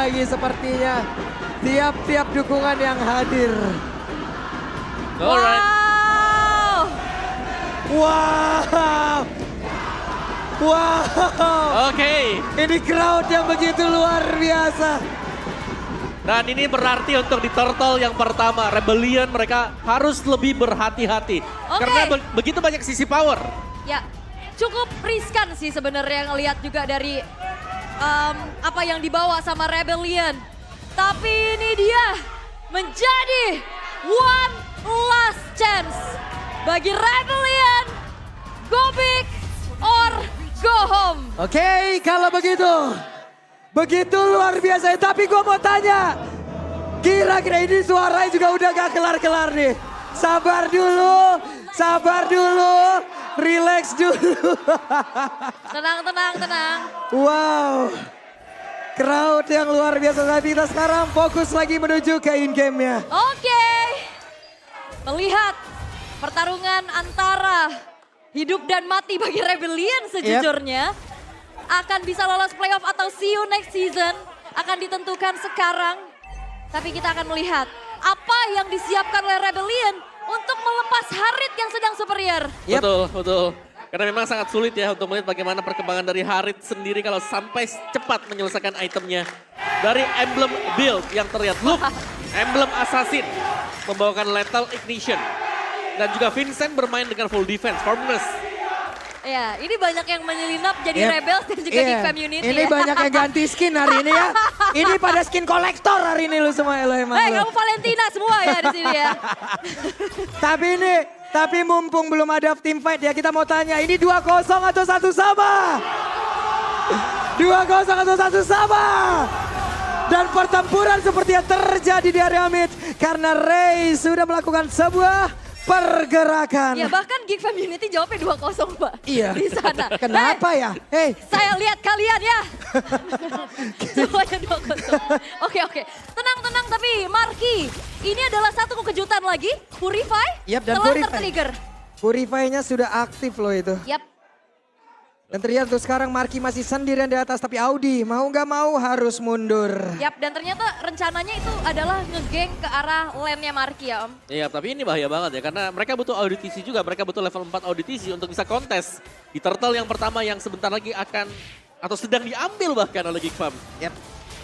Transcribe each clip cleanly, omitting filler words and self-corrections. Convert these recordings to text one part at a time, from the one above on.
lagi sepertinya. Tiap-tiap dukungan yang hadir. Alright. Wow. Wow. Oke. Ini crowd yang begitu luar biasa. Dan ini berarti untuk di Turtle yang pertama, Rebellion mereka harus lebih berhati-hati. Oke. Karena begitu banyak sisi power. Ya, cukup riskan sih sebenarnya ngelihat juga dari apa yang dibawa sama Rebellion. Tapi ini dia menjadi one last chance bagi Rebellion. Go big or go home. Oke, kalau begitu. Begitu luar biasa. Tapi gue mau tanya. Kira-kira ini suaranya juga udah gak kelar-kelar nih. Sabar dulu. Sabar dulu. Relax dulu. Tenang. Wow. Crowd yang luar biasa. Tapi kita sekarang fokus lagi menuju ke in-game-nya. Oke. Melihat pertarungan antara hidup dan mati bagi Rebellion sejujurnya. Akan bisa lolos playoff atau see you next season. Akan ditentukan sekarang. Tapi kita akan melihat apa yang disiapkan oleh Rebellion untuk melepas Harit yang sedang superior. Yep. Betul. Karena memang sangat sulit ya untuk melihat bagaimana perkembangan dari Harit sendiri kalau sampai cepat menyelesaikan itemnya. Dari emblem build yang terlihat. Look, emblem assassin membawakan lethal ignition. Dan juga Vincent bermain dengan full defense, firmness. Ya, ini banyak yang menyelinap jadi Rebels dan juga di community. Ini ya. banyak yang ganti skin hari ini ya. Ini pada skin kolektor hari ini lu semua lo emang. Hei, kamu Valentina semua ya di sini ya. Tapi mumpung belum ada team fight ya, kita mau tanya ini 2-0 atau 1 sama? 2-0 atau 1 sama? Dan pertempuran seperti yang terjadi di area mid karena Ray sudah melakukan sebuah pergerakan. Ya bahkan Geek Community jawabnya 2-0 Pak. Iya. Di sana. Kenapa ya? Hei. Saya lihat kalian ya. Semuanya 2-0. Oke. Tenang tapi Marky. Ini adalah satu kejutan lagi. Purify Yap, dan telah Purify. tertrigger. Purify-nya sudah aktif loh itu. Yap. Dan terlihat tuh sekarang Marky masih sendirian di atas. Tapi Audi mau nggak mau harus mundur. Yap, dan ternyata rencananya itu adalah ngegeng ke arah lane-nya Marky ya Om. Iya, tapi ini bahaya banget ya karena mereka butuh auditisi juga, mereka butuh level 4 auditisi untuk bisa kontes di Turtle yang pertama yang sebentar lagi akan atau sedang diambil bahkan oleh Geek Fam. Yap.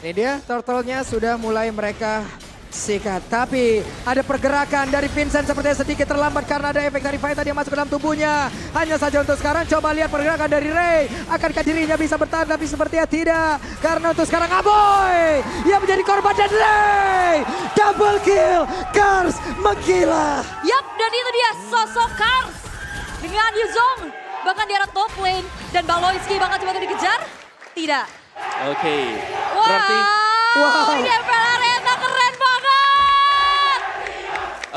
Ini dia turtle-nya sudah mulai mereka sikat. Tapi ada pergerakan dari Vincent sepertinya sedikit terlambat karena ada efek dari Vita yang masuk ke dalam tubuhnya. Hanya saja untuk sekarang coba lihat pergerakan dari Ray. Akankah dirinya bisa bertahan tapi sepertinya tidak. Karena untuk sekarang Aboy yang menjadi korban dan Ray. Double kill. Kars menggila. Yap, dan itu dia sosok Kars dengan Yuzong. Bahkan di arah top lane. Dan Baloyski bakal coba dikejar? Tidak. Oke. Wow, Wow. ini MPL Arena keren banget.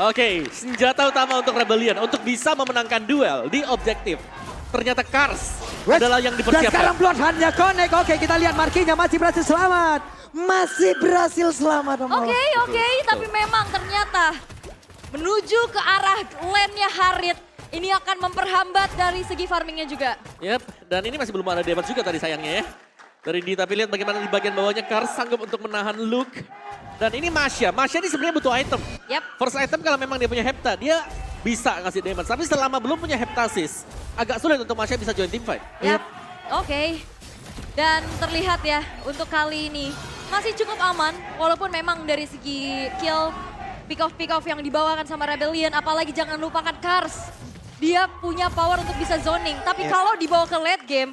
Oke, senjata utama untuk Rebellion untuk bisa memenangkan duel di objektif. Ternyata Kars adalah yang Dan dipersiapkan. sekarang Bloodhound-nya connect. Oke, kita lihat Markinya masih berhasil selamat. Masih berhasil selamat. Om Mawar. Oke, tapi memang ternyata menuju ke arah lane-nya Harit. Ini akan memperhambat dari segi farmingnya juga. Yap, dan ini masih belum ada damage juga tadi sayangnya ya. Dari di, tapi lihat bagaimana di bagian bawahnya Kars sanggup untuk menahan Luke. Dan ini Masya ini sebenarnya butuh item. Yap. First item kalau memang dia punya Hepta, dia bisa ngasih damage. Tapi selama belum punya Heptasis, agak sulit untuk Masya bisa join team fight. Yap. Oke. Dan terlihat ya untuk kali ini masih cukup aman. Walaupun memang dari segi kill, pick off yang dibawakan sama Rebellion. Apalagi jangan lupakan Kars. Dia punya power untuk bisa zoning. Tapi kalau dibawa ke late game.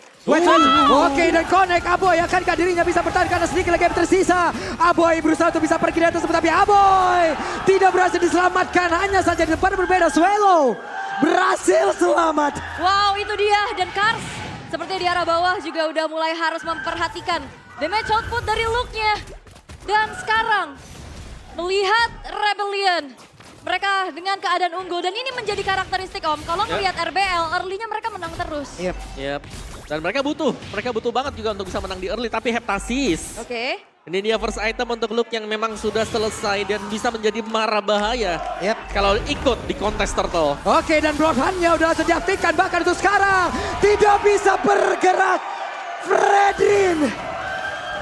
Oke, dan connect Aboy. Akankah dirinya bisa bertahan karena sedikit lagi yang tersisa. Aboy berusaha untuk bisa pergi di atas. Tapi Aboy tidak berhasil diselamatkan. Hanya saja di depan berbeda. Swallow berhasil selamat. Wow, itu dia. Dan Kars seperti di arah bawah juga udah mulai harus memperhatikan damage output dari Luke-nya. Dan sekarang melihat Rebellion. Mereka dengan keadaan unggul dan ini menjadi karakteristik Om. Kalau ngelihat RBL, early-nya mereka menang terus. Yap. Dan mereka butuh banget juga untuk bisa menang di early. Tapi Heptasis. Oke. Ini dia first item untuk Luke yang memang sudah selesai dan bisa menjadi mara bahaya. Kalau ikut di kontes Turtle. Oke, dan Bloodhound-nya udah langsung diaktifkan. Bahkan itu sekarang tidak bisa bergerak. Fredrin.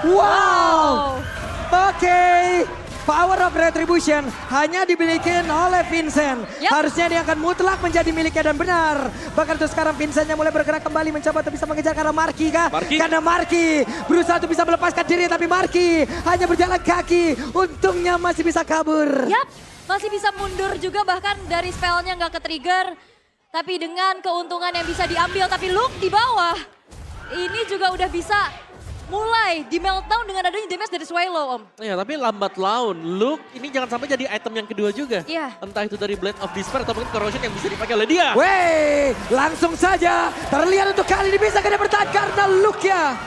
Wow. Oke, Power of Retribution hanya dimiliki oleh Vincent. Yap. Harusnya dia akan mutlak menjadi miliknya dan benar. Bahkan untuk sekarang Vincent yang mulai bergerak kembali mencoba untuk bisa mengejar karena Marky kah? Marky. Karena Marky berusaha untuk bisa melepaskan diri tapi Marky hanya berjalan kaki. Untungnya masih bisa kabur. Yap, masih bisa mundur juga bahkan dari spellnya nggak ke-trigger. Tapi dengan keuntungan yang bisa diambil, tapi Luke di bawah. Ini juga udah bisa mulai di meltdown dengan adanya damage dari Swallow, Om. Ya, tapi lambat laun. Luke ini jangan sampai jadi item yang kedua juga. Iya. Entah itu dari Blade of Despair atau mungkin Corrosion yang bisa dipakai oleh dia. Wey, langsung saja terlihat untuk kali ini bisa kena bertahan karena Luke-nya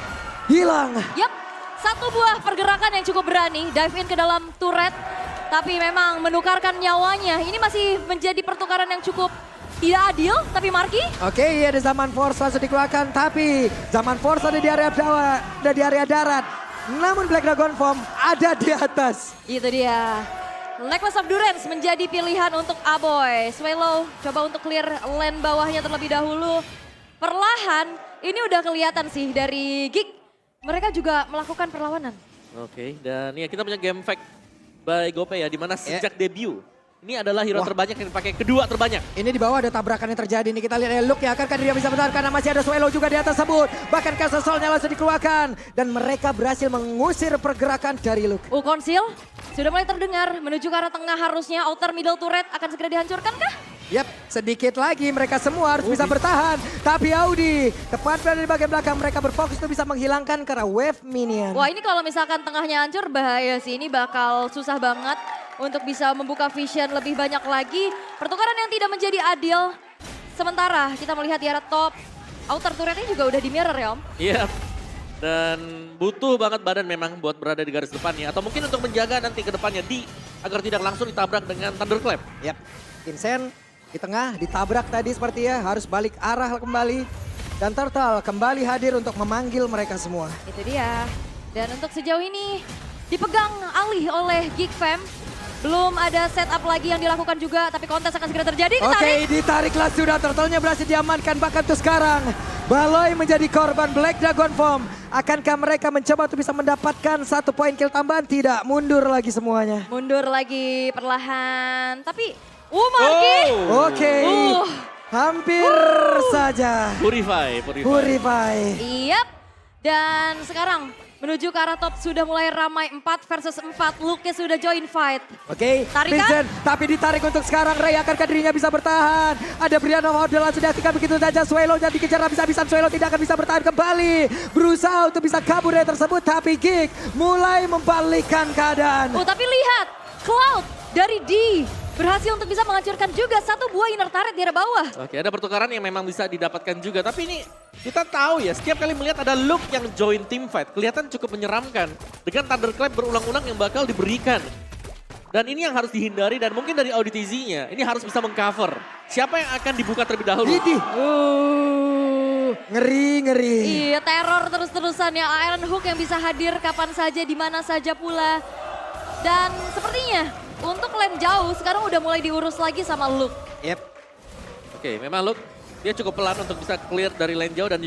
hilang. Yap, satu buah pergerakan yang cukup berani, dive in ke dalam turret. Tapi memang menukarkan nyawanya. Ini masih menjadi pertukaran yang cukup tidak adil, tapi Marky. Oke, ada Zaman Force langsung dikeluarkan, tapi Zaman Force ada di area bawah, ada di area darat. Namun Black Dragon Form ada di atas. Itu dia. Necklace of Durance menjadi pilihan untuk Aboy. Swallow coba untuk clear lane bawahnya terlebih dahulu. Perlahan, ini udah kelihatan sih dari Geek. Mereka juga melakukan perlawanan. Oke, dan ya kita punya game fact by GoPay ya, dimana sejak debut. Ini adalah hero Wah. terbanyak yang dipakai, kedua terbanyak. Ini di bawah ada tabrakan yang terjadi. Ini kita lihat ya Luke ya, akankah dia bisa bertahan karena masih ada Swallow juga di atas tersebut. Bahkan Castle Soul-nya langsung dikeluarkan. Dan mereka berhasil mengusir pergerakan dari Luke. Konsil sudah mulai terdengar menuju ke arah tengah, harusnya outer middle turret akan segera dihancurkan kah? Yap, sedikit lagi mereka semua harus bisa bertahan. Tapi Audi tepat berada di bagian belakang, mereka berfokus untuk bisa menghilangkan karena wave minion. Wah, ini kalau misalkan tengahnya hancur bahaya sih, ini bakal susah banget untuk bisa membuka vision lebih banyak lagi. Pertukaran yang tidak menjadi adil. Sementara kita melihat di arah top, outer turretnya juga udah di mirror ya Om. Iya. Dan butuh banget badan memang buat berada di garis depannya. Atau mungkin untuk menjaga nanti ke depannya agar tidak langsung ditabrak dengan Thunderclap. Yap, Vincent di tengah ditabrak tadi seperti ya, harus balik arah kembali. Dan Turtle kembali hadir untuk memanggil mereka semua. Itu dia. Dan untuk sejauh ini dipegang alih oleh Geek Fam. Belum ada setup lagi yang dilakukan juga, tapi kontes akan segera terjadi. Oke, ditariklah sudah, Turtle-nya berhasil diamankan. Bahkan tuh sekarang, Baloi menjadi korban Black Dragon Form. Akankah mereka mencoba untuk bisa mendapatkan 1 poin kill tambahan? Tidak, mundur lagi semuanya. Mundur lagi perlahan, tapi Marky. Oke, hampir saja. Purify. Purify. Yap, dan sekarang menuju ke arah top sudah mulai ramai 4 versus 4. Luke sudah join fight. Oke, Tarikan? Vincent, tapi ditarik untuk sekarang. Ray akankah dirinya bisa bertahan? Ada Brian of Order langsung diaktifkan begitu saja. Swallow jadi dikejar habis-habisan. Swallow tidak akan bisa bertahan kembali. Berusaha untuk bisa kabur dari tersebut, tapi Geek mulai membalikkan keadaan. Tapi lihat, Cloud dari D berhasil untuk bisa menghancurkan juga 1 buah inner turret di arah bawah. Oke, ada pertukaran yang memang bisa didapatkan juga. Tapi ini kita tahu ya, setiap kali melihat ada Luke yang join team fight, kelihatan cukup menyeramkan. Dengan Thunderclap berulang-ulang yang bakal diberikan. Dan ini yang harus dihindari dan mungkin dari auditizinya, ini harus bisa mengcover. Siapa yang akan dibuka terlebih dahulu? Didi. Ngeri. Iya, teror terus-terusan ya. Iron Hook yang bisa hadir kapan saja, di mana saja pula. Dan sepertinya untuk lane jauh sekarang udah mulai diurus lagi sama Luke. Yep. Oke, memang Luke dia cukup pelan untuk bisa clear dari lane jauh dan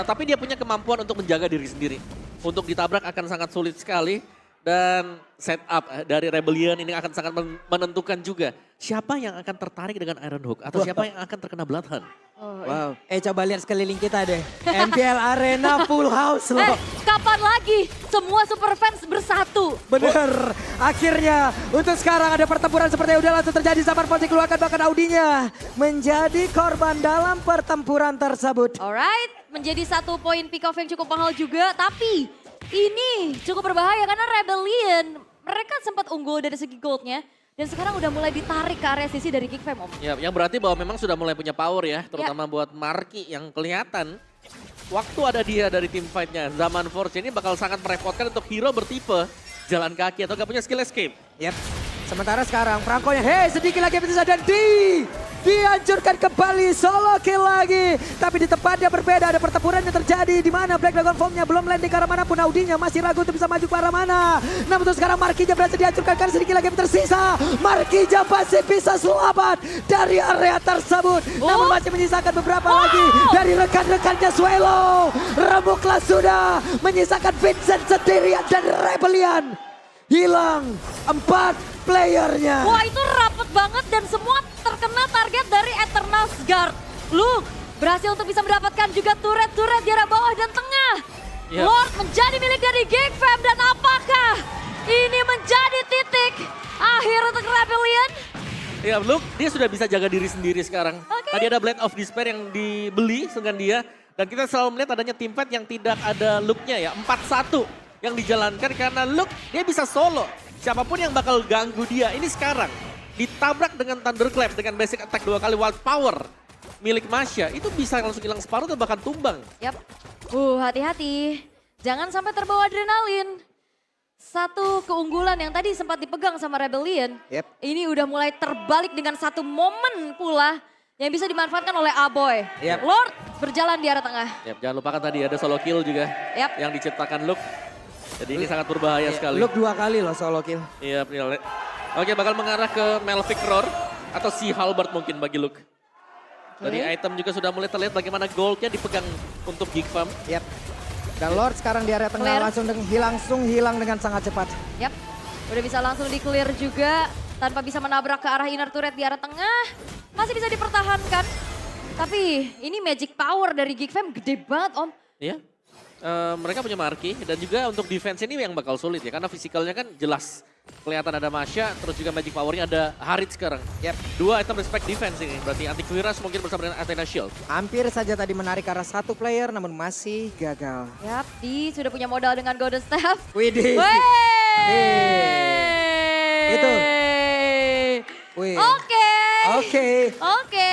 tapi dia punya kemampuan untuk menjaga diri sendiri. Untuk ditabrak akan sangat sulit sekali dan setup dari Rebellion ini akan sangat menentukan juga siapa yang akan tertarik dengan Iron Hook atau siapa yang akan terkena Bloodhound. Wow. Coba lihat sekeliling kita deh. MPL Arena full house loh. Kapan lagi semua super fans bersatu? Bener. Akhirnya untuk sekarang ada pertempuran seperti yang udah langsung terjadi. Zaman Force dikeluarkan, bahkan Audinya menjadi korban dalam pertempuran tersebut. Alright, menjadi 1 poin pick off yang cukup mahal juga. Tapi ini cukup berbahaya karena Rebellion mereka sempat unggul dari segi goldnya. Dan sekarang udah mulai ditarik ke area sisi dari Geek Fam, Om. Ya, yang berarti bahwa memang sudah mulai punya power ya, terutama buat Marky yang kelihatan waktu ada dia dari tim fight-nya. Zaman Force ini bakal sangat merepotkan untuk hero bertipe jalan kaki atau gak punya skill escape. Yep. Sementara sekarang Franco-nya, sedikit lagi bisa dan dihancurkan kembali, solo kill lagi. Tapi di tempat yang berbeda ada pertempuran yang terjadi di mana Black Dragon Form-nya belum landing ke arah manapun. Audinya masih ragu untuk bisa maju ke arah mana. Namun untuk sekarang Marky berhasil dihancurkan karena sedikit lagi yang tersisa. Marky masih bisa selamat dari area tersebut. Namun masih menyisakan beberapa lagi dari rekan-rekannya Swallow. Remuklah sudah menyisakan Vincent sendirian dan Rebellion hilang 4 playernya. Wah itu rapet banget dan semua terkena target dari Eternal Guard. Luke berhasil untuk bisa mendapatkan juga turret-turret di arah bawah dan tengah. Yap. Lord menjadi milik dari Geek Fam dan apakah ini menjadi titik akhir untuk Rebellion? Ya, Luke dia sudah bisa jaga diri sendiri sekarang. Oke. Tadi ada Blade of Despair yang dibeli dengan dia. Dan kita selalu melihat adanya team fight yang tidak ada Luke-nya ya. 4-1 yang dijalankan karena Luke dia bisa solo. Siapapun yang bakal ganggu dia. Ini sekarang ditabrak dengan Thunderclap dengan basic attack 2 kali wild power milik Masya. Itu bisa langsung hilang separuh atau bahkan tumbang. Yap. Hati-hati. Jangan sampai terbawa adrenalin. Satu keunggulan yang tadi sempat dipegang sama Rebellion. Yep. Ini udah mulai terbalik dengan satu momen pula yang bisa dimanfaatkan oleh Aboy. Yep. Lord berjalan di arah tengah. Yap, jangan lupakan tadi ada solo kill juga Yap. yang diciptakan Luke. Jadi ini sangat berbahaya sekali. Luke 2 kali loh solo kill. Iya, benar. Oke, bakal mengarah ke Melvic Roar atau si Halberd mungkin bagi Luke. Dari item juga sudah mulai terlihat bagaimana goldnya dipegang untuk Geek Fam. Yap. Dan Lord sekarang di area tengah Clear. langsung hilang dengan sangat cepat. Yap. Udah bisa langsung di clear juga tanpa bisa menabrak ke arah inner turret di arah tengah. Masih bisa dipertahankan. Tapi ini magic power dari Geek Fam gede banget Om. Iya. Mereka punya Marki dan juga untuk defense ini yang bakal sulit ya. Karena fisikalnya kan jelas. Kelihatan ada Masya, terus juga magic powernya ada Harit sekarang. Yap. 2 item respect defense ini. Berarti antivirus mungkin bersama dengan Athena Shield. Hampir saja tadi menarik ke arah 1 player namun masih gagal. Yap, di sudah punya modal dengan Golden Staff. Widih. Itu. Wih. Oke. Oke.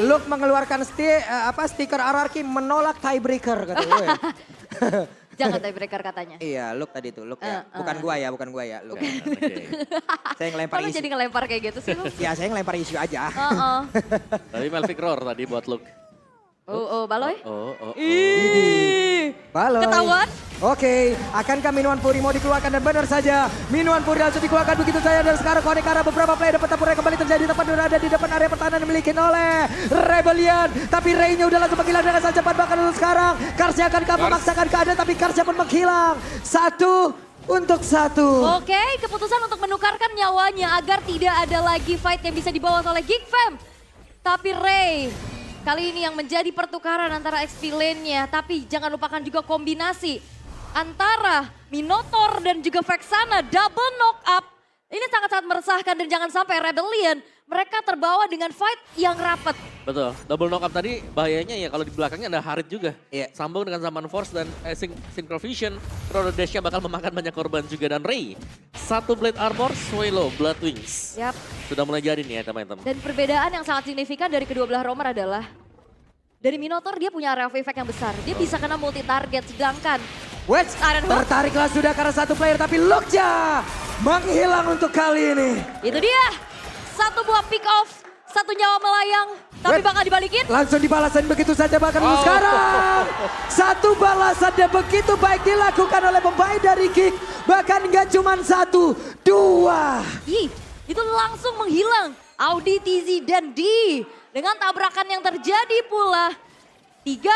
Luke mengeluarkan stiker RRQ menolak tiebreaker katanya. Jangan tiebreaker katanya. Iya, Luke tadi tuh, Luke ya. Bukan gua ya, Luke. Oke. Saya ngelempar Kalau isu. jadi ngelempar kayak gitu sih lu. Ya, saya ngelempar isu aja. Tapi Melvic Roar tadi buat Luke. Baloy. Oh. Ih. Baloy. Ketahuan? Oke, akankah Minuan Puri mau dikeluarkan dan benar saja Minuan Puri langsung dikeluarkan begitu saja dan sekarang konek arah beberapa player dapat tampurnya kembali terjadi tepat berada di depan area pertahanan dimiliki oleh Rebellion. Tapi Ray-nya udah langsung menghilang dengan sangat cepat bahkan dulu sekarang. Karsnya akan memaksakan keadaan tapi Karsnya pun menghilang. 1 untuk 1. Oke, keputusan untuk menukarkan nyawanya agar tidak ada lagi fight yang bisa dibawa oleh Geek Fam. Tapi Ray kali ini yang menjadi pertukaran antara XP lane-nya. Tapi jangan lupakan juga kombinasi antara Minotaur dan juga Vexana double knock up. Ini sangat-sangat meresahkan dan jangan sampai Rebellion mereka terbawa dengan fight yang rapat. Betul, double knock up tadi bahayanya ya kalau di belakangnya ada Harit juga. Iya. Sambung dengan Zaman Force dan Synchrovision. Chrono Dash-nya bakal memakan banyak korban juga. Dan Ray, 1 Blade Armor, Swallow, Blood Wings. Yap. Sudah mulai jadi nih ya teman-teman. Dan perbedaan yang sangat signifikan dari kedua belah romer adalah dari Minotaur dia punya area of effect yang besar. Dia bisa kena multi target sedangkan Wedge Iron Hook. tertariklah sudah karena 1 player tapi Luke-nya menghilang untuk kali ini. Itu dia. 1 buah pick off, 1 nyawa melayang. Tapi Wait. bakal dibalikin. Langsung dibalasan begitu saja bahkan sekarang. 1 balasan dan begitu baik dilakukan oleh pemain dari Geek. Bahkan nggak cuma 1, 2. Ih, itu langsung menghilang. Audi, TZ, dan D. Dengan tabrakan yang terjadi pula. 3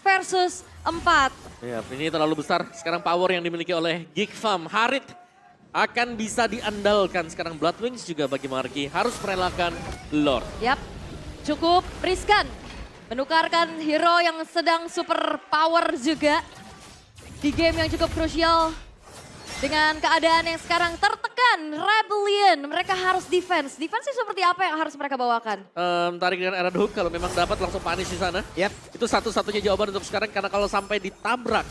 versus 4. Ya, ini terlalu besar. Sekarang power yang dimiliki oleh Geek Fam. Harit akan bisa diandalkan. Sekarang Blood Wings juga bagi Marki harus merelakan Lord. Yap, cukup riskan. Menukarkan hero yang sedang super power juga. Di game yang cukup krusial. Dengan keadaan yang sekarang tertekan, Rebellion mereka harus defense. Defense seperti apa yang harus mereka bawakan? Tarik dengan Iron Hook kalau memang dapat langsung punish di sana. Yap. Itu satu-satunya jawaban untuk sekarang karena kalau sampai ditabrak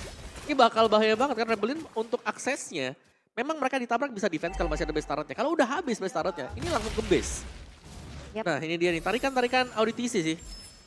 ini bakal bahaya banget karena Rebellion untuk aksesnya. Memang mereka ditabrak bisa defense kalau masih ada base turretnya. Kalau udah habis base turretnya, ini langsung ke base. Yap. Nah ini dia nih, tarikan auditisi sih.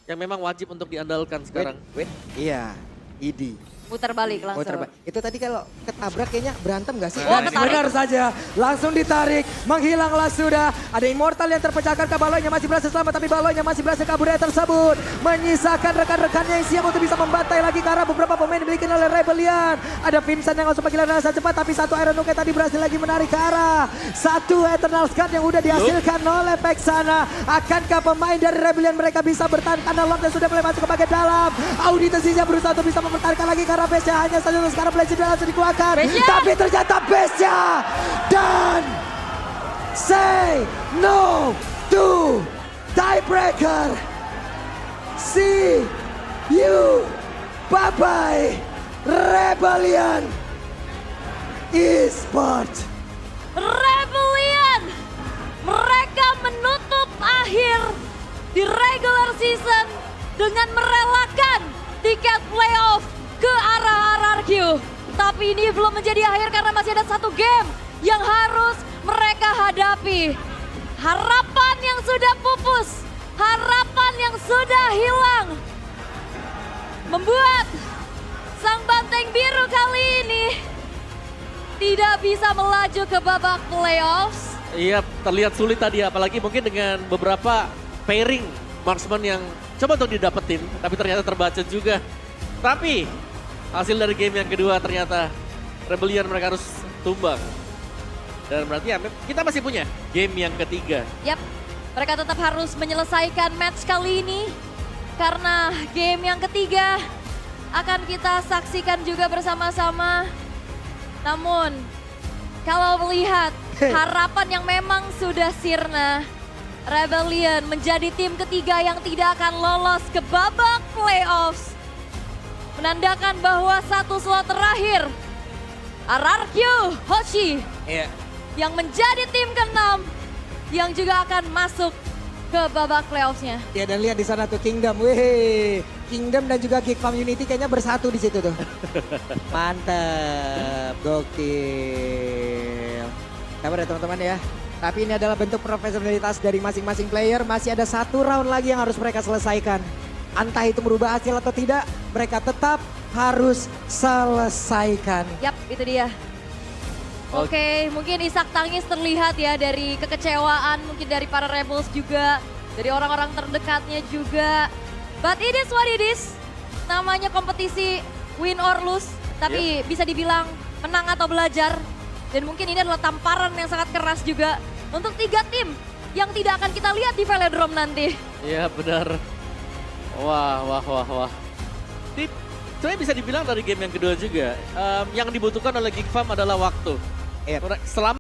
Yang memang wajib untuk diandalkan sekarang. Wait. Iya, ID. Muter balik langsung. Itu tadi kalau ketabrak kayaknya berantem gak sih? Oh, ketarik. Benar saja. Langsung ditarik. Menghilanglah sudah. Ada Immortal yang terpecahkan ke Baloynya masih berhasil selamat. Tapi Baloynya masih berhasil kabur dari tersebut. Menyisakan rekan-rekannya yang siap untuk bisa membantai lagi ke arah beberapa pemain dimiliki oleh Rebellion. Ada Vincent yang langsung menghilangkan dengan cepat. Tapi 1 Iron Hook tadi berhasil lagi menarik ke arah 1 Eternal Guard yang udah dihasilkan oleh Vexana. Akankah pemain dari Rebellion mereka bisa bertahan? Karena Lord yang sudah mulai masuk ke bagian dalam. Audi tensinya berusaha untuk bisa mempertahankan lagi ke arah arah base-nya. Hanya saja untuk sekarang Blade langsung dikeluarkan. Base-nya. Tapi ternyata base-nya. Dan say no to tiebreaker. See you. Bye-bye. Rebellion Esports. Rebellion, mereka menutup akhir di regular season dengan merelakan tiket playoff ke arah RRQ. Tapi ini belum menjadi akhir karena masih ada satu game yang harus mereka hadapi. Harapan yang sudah pupus, harapan yang sudah hilang, membuat sang banteng biru kali ini tidak bisa melaju ke babak playoffs. Iya, terlihat sulit tadi, apalagi mungkin dengan beberapa pairing marksman yang coba untuk didapetin, tapi ternyata terbaca juga. Tapi hasil dari game yang kedua ternyata Rebellion mereka harus tumbang. Dan berarti ya, kita masih punya game yang ketiga. Yap, mereka tetap harus menyelesaikan match kali ini karena game yang ketiga akan kita saksikan juga bersama-sama. Namun, kalau melihat harapan yang memang sudah sirna, Rebellion menjadi tim ketiga yang tidak akan lolos ke babak playoffs. Menandakan bahwa satu slot terakhir, RRQ Hoshi, yang menjadi tim ke-6 yang juga akan masuk ke babak playoffsnya. Ya, dan lihat di sana tuh Kingdom. Wih, Kingdom dan juga Geek Farm Unity kayaknya bersatu di situ tuh. Mantap, gokil. Sabar ya teman-teman ya. Tapi ini adalah bentuk profesionalitas dari masing-masing player. Masih ada satu round lagi yang harus mereka selesaikan. Entah itu merubah hasil atau tidak, mereka tetap harus selesaikan. Yap, itu dia. Oke, mungkin isak tangis terlihat ya dari kekecewaan, mungkin dari para Rebels juga, dari orang-orang terdekatnya juga. But it is what it is. Namanya kompetisi win or lose, tapi bisa dibilang menang atau belajar. Dan mungkin ini adalah tamparan yang sangat keras juga untuk 3 tim yang tidak akan kita lihat di Velodrome nanti. Iya benar. Wah. Sebenarnya bisa dibilang dari game yang kedua juga, yang dibutuhkan oleh Geek Farm adalah waktu. Selama